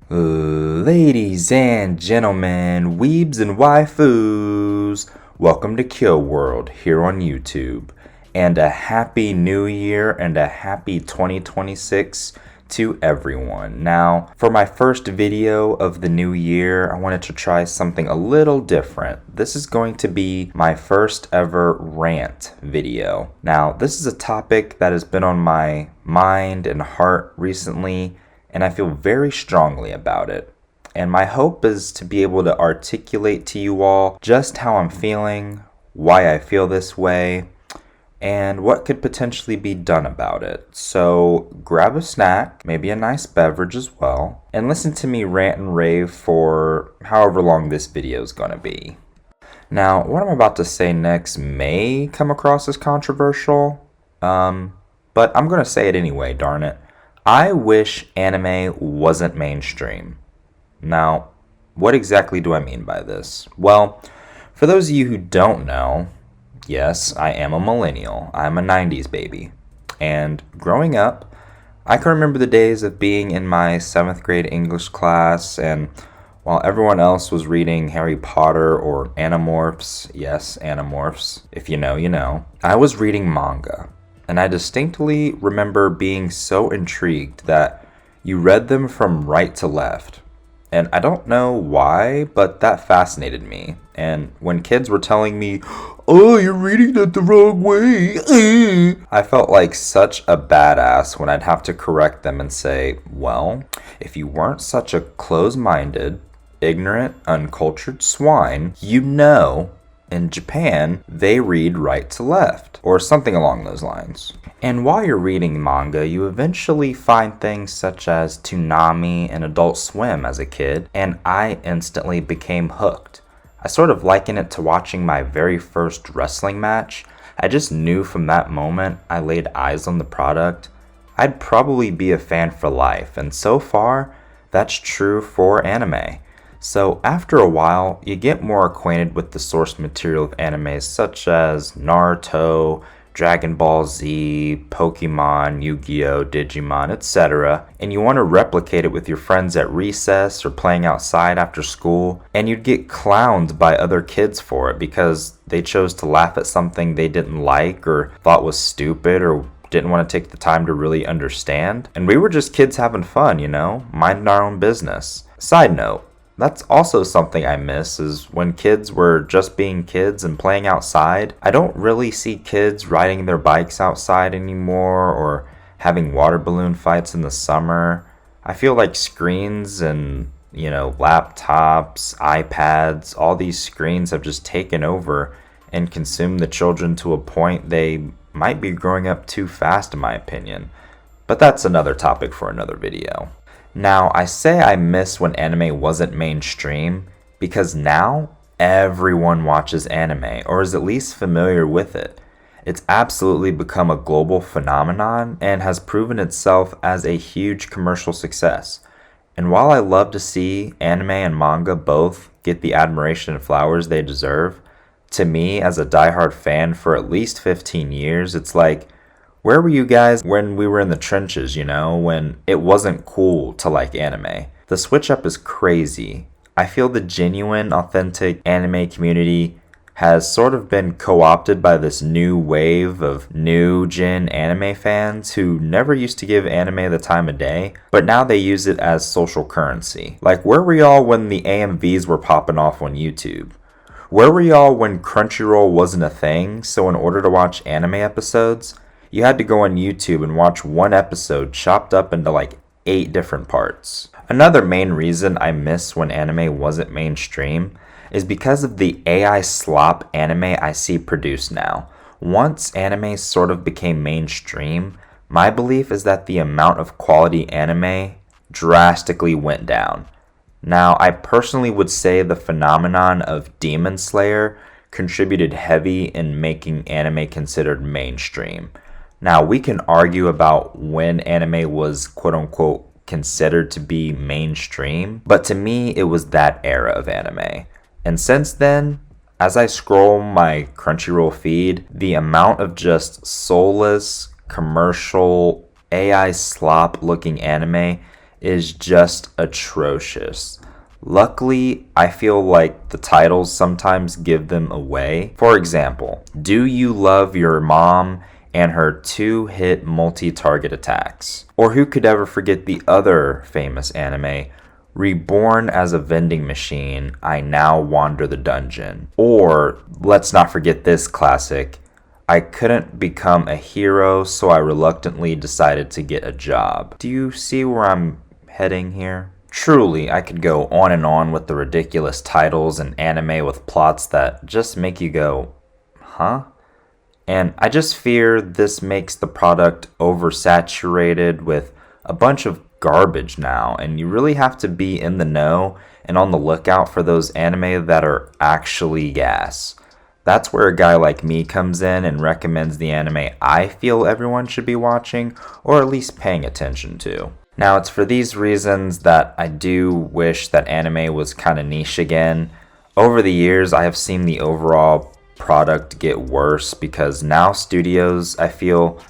Ladies and gentlemen, weebs and waifus, welcome to Kyo World here on YouTube, and a happy new year and a happy 2026 to everyone. Now, for my first video of the new year, I wanted to try something a little different. This is going to be my first ever rant video. Now, this is a topic that has been on my mind and heart recently, and I feel very strongly about it. And my hope is to be able to articulate to you all just how I'm feeling, why I feel this way, and what could potentially be done about it. So grab a snack, maybe a nice beverage as well, and listen to me rant and rave for however long this video is going to be. Now, what I'm about to say next may come across as controversial, but I'm going to say it anyway, darn it. I wish anime wasn't mainstream. Now, what exactly do I mean by this? Well, for those of you who don't know, yes, I am a millennial. I'm a 90s baby. And growing up, I can remember the days of being in my 7th grade English class, and while everyone else was reading Harry Potter or Animorphs, yes, Animorphs, if you know, you know, I was reading manga. And I distinctly remember being so intrigued that you read them from right to left. And I don't know why, but that fascinated me. And when kids were telling me, "Oh, you're reading that the wrong way," I felt like such a badass when I'd have to correct them and say, well, if you weren't such a close-minded, ignorant, uncultured swine, you know, in Japan, they read right to left, or something along those lines. And while you're reading manga, you eventually find things such as Toonami and Adult Swim as a kid, and I instantly became hooked. I sort of liken it to watching my very first wrestling match. I just knew from that moment I laid eyes on the product, I'd probably be a fan for life, and so far, that's true for anime. So after a while, you get more acquainted with the source material of animes such as Naruto, DragonballZ, Pokemon, Yu-Gi-Oh, Digimon, etc. And you want to replicate it with your friends at recess or playing outside after school, and you'd get clowned by other kids for it because they chose to laugh at something they didn't like or thought was stupid or didn't want to take the time to really understand. And we were just kids having fun, you know, minding our own business. Side note, that's also something I miss, is when kids were just being kids and playing outside. I don't really see kids riding their bikes outside anymore or having water balloon fights in the summer. I feel like screens and, laptops, iPads, all these screens have just taken over and consumed the children to a point they might be growing up too fast, in my opinion. But that's another topic for another video. Now, I say I miss when anime wasn't mainstream because now everyone watches anime or is at least familiar with it. It's absolutely become a global phenomenon and has proven itself as a huge commercial success. And while I love to see anime and manga both get the admiration and flowers they deserve, to me as a diehard fan for at least 15 years, it's like, where were you guys when we were in the trenches, when it wasn't cool to like anime? The switch up is crazy. I feel the genuine, authentic anime community has sort of been co-opted by this new wave of new gen anime fans who never used to give anime the time of day, but now they use it as social currency. Like, where were y'all when the AMVs were popping off on YouTube? Where were y'all when Crunchyroll wasn't a thing, so in order to watch anime episodes, you had to go on YouTube and watch one episode chopped up into like 8 different parts. Another main reason I miss when anime wasn't mainstream is because of the AI slop anime I see produced now. Once anime sort of became mainstream, my belief is that the amount of quality anime drastically went down. Now, I personally would say the phenomenon of Demon Slayer contributed heavy in making anime considered mainstream. Now, we can argue about when anime was quote-unquote considered to be mainstream, but to me, it was that era of anime. And since then, as I scroll my Crunchyroll feed, the amount of just soulless, commercial, AI slop-looking anime is just atrocious. Luckily, I feel like the titles sometimes give them away. For example, Do You Love Your Mom and Her 2-Hit Multi-Target Attacks? Or who could ever forget the other famous anime, Reborn as a Vending Machine, I Now Wander the Dungeon? Or, let's not forget this classic, I couldn't become a hero, so I reluctantly decided to get a job. Do you see where I'm heading here? Truly, I could go on and on with the ridiculous titles and anime with plots that just make you go, huh? And I just fear this makes the product oversaturated with a bunch of garbage now, and you really have to be in the know and on the lookout for those anime that are actually gas. That's where a guy like me comes in and recommends the anime I feel everyone should be watching, or at least paying attention to. Now, it's for these reasons that I do wish that anime was kind of niche again. Over the years, I have seen the overall product get worse because now studios, I feel,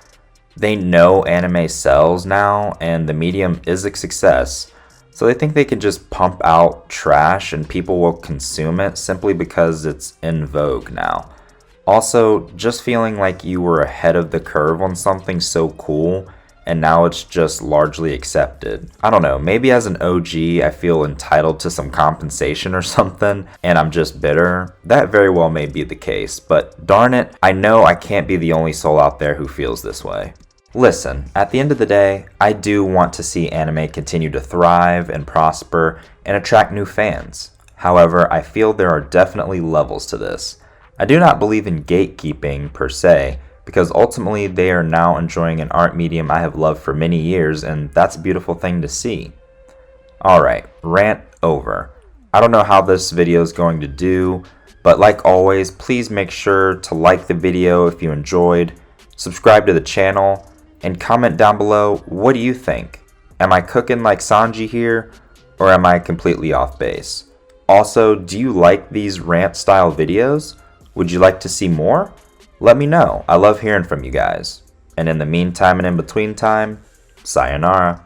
they know anime sells now and the medium is a success. So they think they can just pump out trash and people will consume it simply because it's in vogue now. Also, just feeling like you were ahead of the curve on something so cool and now it's just largely accepted. I don't know, maybe as an OG I feel entitled to some compensation or something and I'm just bitter. That very well may be the case, but darn it, I know I can't be the only soul out there who feels this way. Listen, at the end of the day, I do want to see anime continue to thrive and prosper and attract new fans. However, I feel there are definitely levels to this. I do not believe in gatekeeping per se, because ultimately they are now enjoying an art medium I have loved for many years, and that's a beautiful thing to see. Alright, rant over. I don't know how this video is going to do, but like always, please make sure to like the video if you enjoyed, subscribe to the channel, and comment down below, what do you think? Am I cooking like Sanji here, or am I completely off base? Also, do you like these rant style videos? Would you like to see more? Let me know. I love hearing from you guys. And in the meantime and in between time, sayonara.